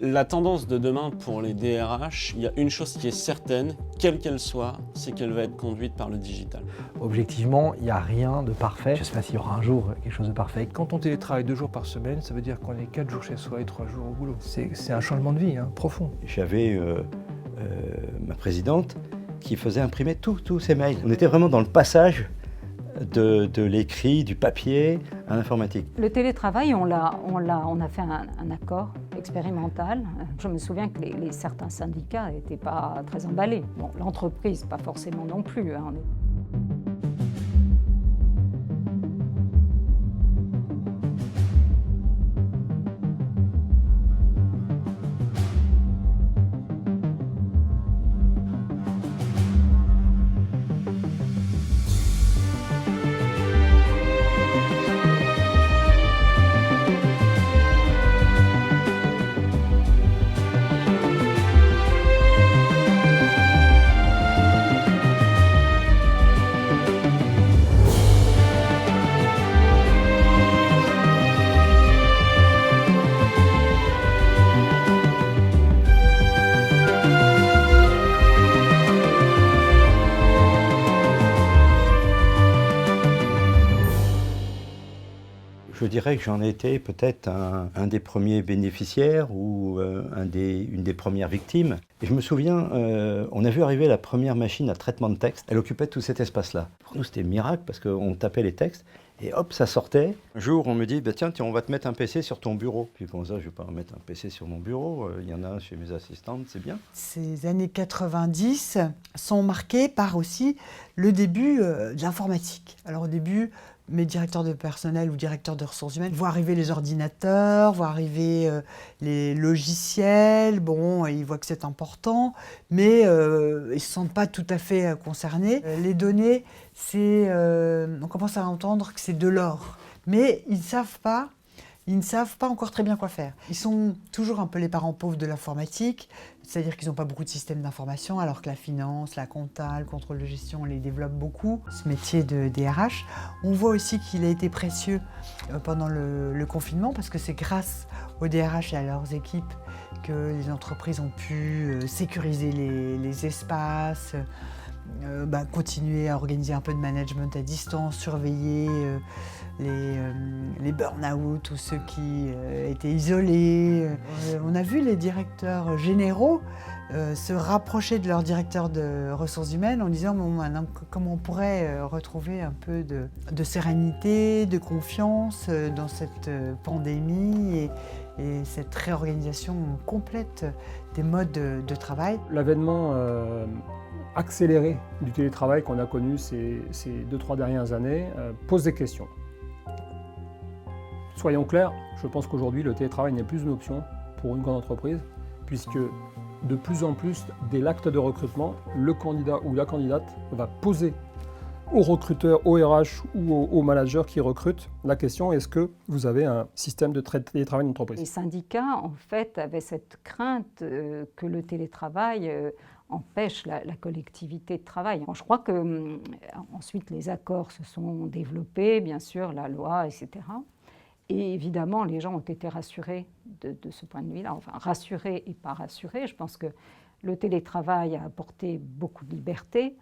La tendance de demain pour les DRH, il y a une chose qui est certaine, quelle qu'elle soit, c'est qu'elle va être conduite par le digital. Objectivement, il n'y a rien de parfait. Je ne sais pas s'il y aura un jour quelque chose de parfait. Quand on télétravaille 2 jours par semaine, ça veut dire qu'on est 4 jours chez soi et 3 jours au boulot. C'est un changement de vie profond. J'avais ma présidente qui faisait imprimer tous ses mails. On était vraiment dans le passage de l'écrit, du papier à l'informatique. Le télétravail, on a fait un accord expérimental. Je me souviens que certains syndicats n'étaient pas très emballés. Bon, l'entreprise, pas forcément non plus. Je dirais que j'en ai été peut-être un des premiers bénéficiaires ou une des premières victimes. Et je me souviens, on a vu arriver la première machine à traitement de texte. Elle occupait tout cet espace-là. Pour nous, c'était un miracle parce qu'on tapait les textes et hop, ça sortait. Un jour, on me dit, tiens, on va te mettre un PC sur ton bureau. Puis bon, ça, je ne vais pas mettre un PC sur mon bureau. Il y en a chez mes assistantes, c'est bien. Ces années 90 sont marquées par aussi le début de l'informatique. Alors au début, mes directeurs de personnel ou directeurs de ressources humaines voient arriver les ordinateurs, voient arriver les logiciels. Bon, ils voient que c'est important, mais ils ne se sentent pas tout à fait concernés. Les données, on commence à entendre que c'est de l'or, mais ils ne savent pas encore très bien quoi faire. Ils sont toujours un peu les parents pauvres de l'informatique, c'est-à-dire qu'ils n'ont pas beaucoup de systèmes d'information, alors que la finance, la compta, le contrôle de gestion, on les développe beaucoup. Ce métier de DRH, on voit aussi qu'il a été précieux pendant le confinement, parce que c'est grâce aux DRH et à leurs équipes que les entreprises ont pu sécuriser les espaces, continuer à organiser un peu de management à distance, surveiller les burn-out ou ceux qui étaient isolés. On a vu les directeurs généraux se rapprocher de leur directeur de ressources humaines en disant maintenant, comment on pourrait retrouver un peu de sérénité, de confiance dans cette pandémie et cette réorganisation complète des modes de travail. L'avènement accéléré du télétravail qu'on a connu ces 2-3 dernières années pose des questions. Soyons clairs, je pense qu'aujourd'hui le télétravail n'est plus une option pour une grande entreprise, puisque de plus en plus, dès l'acte de recrutement, le candidat ou la candidate va poser aux recruteurs, aux RH ou aux managers qui recrutent la question: est-ce que vous avez un système de télétravail d'entreprise ? Les syndicats, en fait, avaient cette crainte que le télétravail empêche la collectivité de travail. Je crois que ensuite les accords se sont développés, bien sûr, la loi, etc. Et évidemment, les gens ont été rassurés de ce point de vue-là, enfin rassurés et pas rassurés. Je pense que le télétravail a apporté beaucoup de liberté,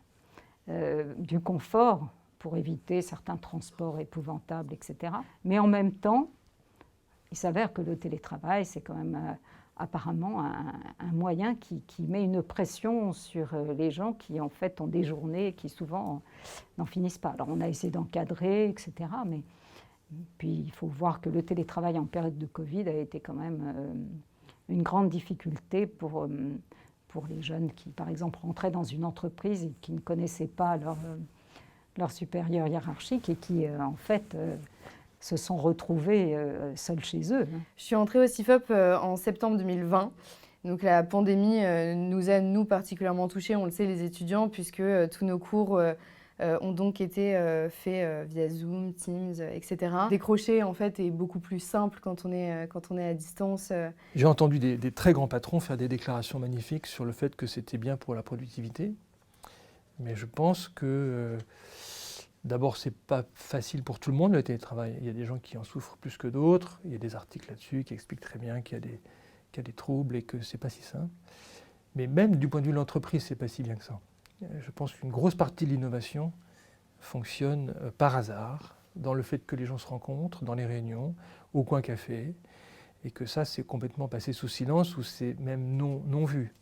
du confort pour éviter certains transports épouvantables, etc. Mais en même temps, il s'avère que le télétravail, c'est quand même apparemment un moyen qui met une pression sur les gens qui en fait ont des journées qui souvent n'en finissent pas. Alors on a essayé d'encadrer, etc. Mais puis il faut voir que le télétravail en période de Covid a été quand même une grande difficulté pour les jeunes qui, par exemple, rentraient dans une entreprise et qui ne connaissaient pas leur supérieur hiérarchique et qui, en fait, se sont retrouvés seuls chez eux. Je suis entrée au CIFOP en septembre 2020. Donc la pandémie nous a, nous, particulièrement touchés, on le sait, les étudiants, puisque tous nos cours ont donc été faits via Zoom, Teams, etc. Décrocher, en fait, est beaucoup plus simple quand on est à distance. J'ai entendu des très grands patrons faire des déclarations magnifiques sur le fait que c'était bien pour la productivité. Mais je pense que, d'abord, c'est pas facile pour tout le monde, le télétravail. Il y a des gens qui en souffrent plus que d'autres. Il y a des articles là-dessus qui expliquent très bien qu'il y a qu'il y a des troubles et que c'est pas si simple. Mais même du point de vue de l'entreprise, c'est pas si bien que ça. Je pense qu'une grosse partie de l'innovation fonctionne par hasard, dans le fait que les gens se rencontrent, dans les réunions, au coin café, et que ça, c'est complètement passé sous silence ou c'est même non vu.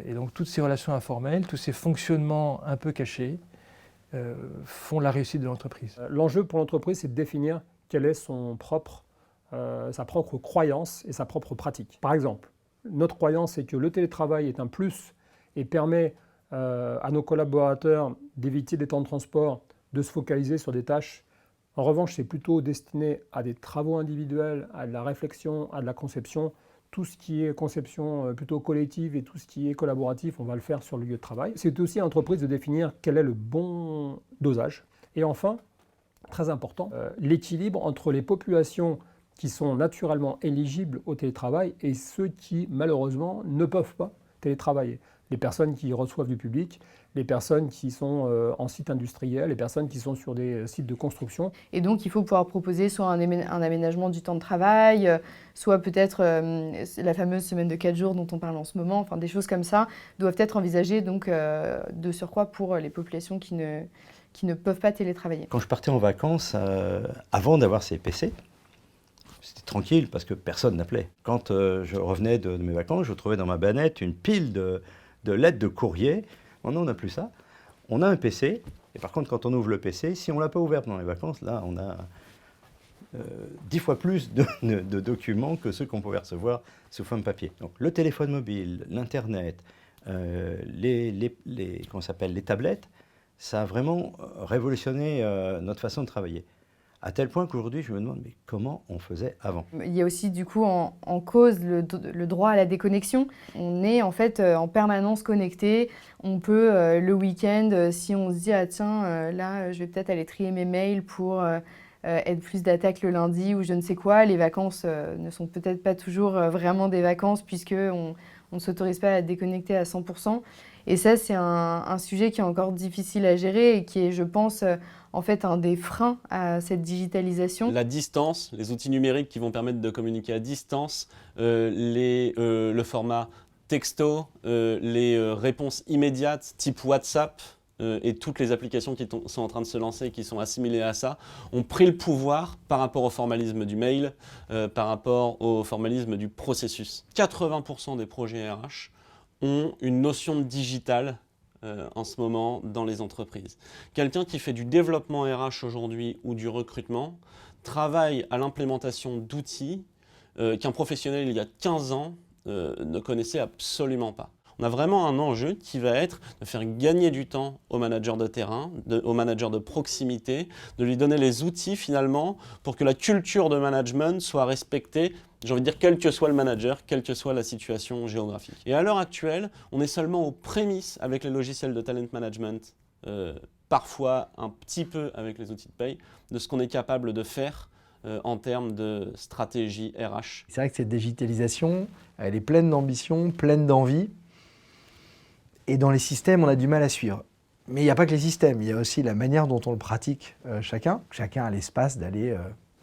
Et donc toutes ces relations informelles, tous ces fonctionnements un peu cachés font la réussite de l'entreprise. L'enjeu pour l'entreprise, c'est de définir quelle est sa propre croyance et sa propre pratique. Par exemple, notre croyance, c'est que le télétravail est un plus et permet à nos collaborateurs d'éviter des temps de transport, de se focaliser sur des tâches. En revanche, c'est plutôt destiné à des travaux individuels, à de la réflexion, à de la conception. Tout ce qui est conception plutôt collective et tout ce qui est collaboratif, on va le faire sur le lieu de travail. C'est aussi à l'entreprise de définir quel est le bon dosage. Et enfin, très important, l'équilibre entre les populations qui sont naturellement éligibles au télétravail et ceux qui, malheureusement, ne peuvent pas télétravailler. Les personnes qui reçoivent du public, les personnes qui sont en site industriel, les personnes qui sont sur des sites de construction. Et donc, il faut pouvoir proposer soit un aménagement du temps de travail, soit peut-être la fameuse semaine de 4 jours dont on parle en ce moment. Enfin, des choses comme ça doivent être envisagées donc, de surcroît pour les populations qui ne peuvent pas télétravailler. Quand je partais en vacances, avant d'avoir ces PC, c'était tranquille parce que personne n'appelait. Quand je revenais de mes vacances, je trouvais dans ma bannette une pile de lettres de courrier. Maintenant, on n'a plus ça. On a un PC. Et par contre, quand on ouvre le PC, si on ne l'a pas ouvert pendant les vacances, là, on a 10 fois plus de documents que ceux qu'on pouvait recevoir sous forme papier. Donc, le téléphone mobile, l'Internet, les tablettes, ça a vraiment révolutionné notre façon de travailler. À tel point qu'aujourd'hui, je me demande, mais comment on faisait avant ? Il y a aussi du coup en cause le droit à la déconnexion. On est en fait en permanence connecté. On peut le week-end, si on se dit, ah tiens, là, je vais peut-être aller trier mes mails pour être plus d'attaque le lundi ou je ne sais quoi. Les vacances ne sont peut-être pas toujours vraiment des vacances puisqu'on ne s'autorise pas à déconnecter à 100%. Et ça, c'est un sujet qui est encore difficile à gérer et qui est, je pense, en fait, un des freins à cette digitalisation. La distance, les outils numériques qui vont permettre de communiquer à distance, le format texto, les réponses immédiates type WhatsApp et toutes les applications qui sont en train de se lancer et qui sont assimilées à ça, ont pris le pouvoir par rapport au formalisme du mail, par rapport au formalisme du processus. 80% des projets RH ont une notion de digital en ce moment dans les entreprises. Quelqu'un qui fait du développement RH aujourd'hui ou du recrutement travaille à l'implémentation d'outils qu'un professionnel il y a 15 ans ne connaissait absolument pas. On a vraiment un enjeu qui va être de faire gagner du temps aux managers de terrain, aux managers de proximité, de lui donner les outils finalement pour que la culture de management soit respectée, j'ai envie de dire quel que soit le manager, quelle que soit la situation géographique. Et à l'heure actuelle, on est seulement aux prémices avec les logiciels de talent management, parfois un petit peu avec les outils de paye, de ce qu'on est capable de faire en termes de stratégie RH. C'est vrai que cette digitalisation, elle est pleine d'ambition, pleine d'envie. Et dans les systèmes, on a du mal à suivre. Mais il n'y a pas que les systèmes, il y a aussi la manière dont on le pratique chacun. Chacun a l'espace d'aller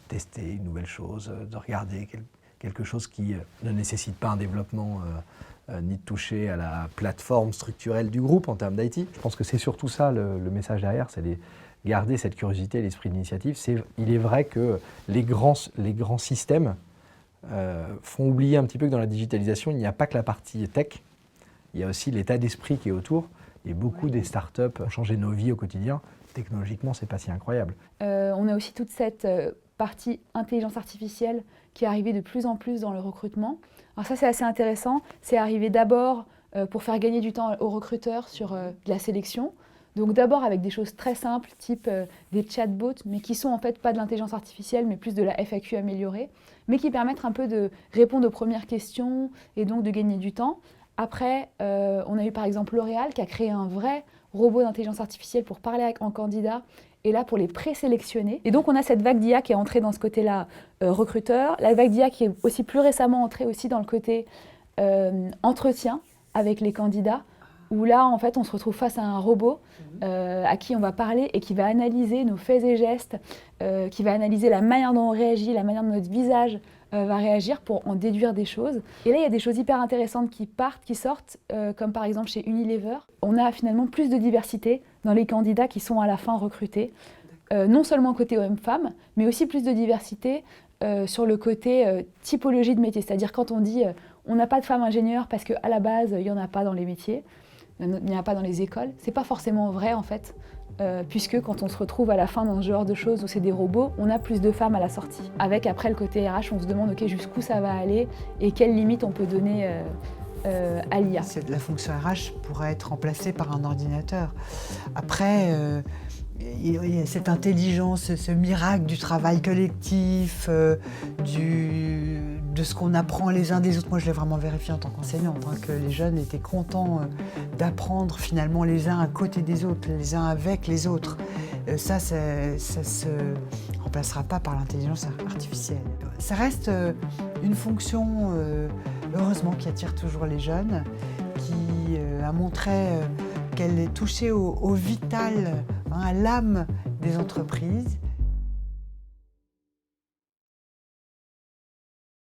tester une nouvelle chose, de regarder quelque chose qui ne nécessite pas un développement ni de toucher à la plateforme structurelle du groupe en termes d'IT. Je pense que c'est surtout ça le message derrière, c'est de garder cette curiosité et l'esprit d'initiative. Il est vrai que les grands systèmes font oublier un petit peu que dans la digitalisation, il n'y a pas que la partie tech, il y a aussi l'état d'esprit qui est autour. Et beaucoup des startups ont changé nos vies au quotidien. Technologiquement, c'est pas si incroyable. On a aussi toute cette partie intelligence artificielle qui est arrivée de plus en plus dans le recrutement. Alors ça, c'est assez intéressant. C'est arrivé d'abord pour faire gagner du temps aux recruteurs sur de la sélection. Donc d'abord avec des choses très simples, type des chatbots, mais qui sont en fait pas de l'intelligence artificielle, mais plus de la FAQ améliorée, mais qui permettent un peu de répondre aux premières questions et donc de gagner du temps. Après, on a eu par exemple L'Oréal qui a créé un vrai robot d'intelligence artificielle pour parler en candidat et là pour les présélectionner. Et donc on a cette vague d'IA qui est entrée dans ce côté-là recruteur, la vague d'IA qui est aussi plus récemment entrée aussi dans le côté entretien avec les candidats, où là en fait on se retrouve face à un robot à qui on va parler et qui va analyser nos faits et gestes, qui va analyser la manière dont on réagit, la manière dont notre visage va réagir pour en déduire des choses. Et là, il y a des choses hyper intéressantes qui sortent, comme par exemple chez Unilever. On a finalement plus de diversité dans les candidats qui sont à la fin recrutés, non seulement côté hommes-femmes, mais aussi plus de diversité sur le côté typologie de métier. C'est-à-dire quand on dit on n'a pas de femmes ingénieures parce qu'à la base, il n'y en a pas dans les métiers, il n'y en a pas dans les écoles, c'est pas forcément vrai en fait. Puisque quand on se retrouve à la fin dans ce genre de choses où c'est des robots, on a plus de femmes à la sortie. Avec après le côté RH, on se demande ok, jusqu'où ça va aller et quelles limites on peut donner à l'IA. La fonction RH pourrait être remplacée par un ordinateur. Après, il y a cette intelligence, ce miracle du travail collectif, de ce qu'on apprend les uns des autres. Moi, je l'ai vraiment vérifié en tant qu'enseignante, que les jeunes étaient contents d'apprendre finalement les uns à côté des autres, les uns avec les autres. Ça se remplacera pas par l'intelligence artificielle. Ça reste une fonction, heureusement, qui attire toujours les jeunes, qui a montré qu'elle est touchée au vital, à l'âme des entreprises.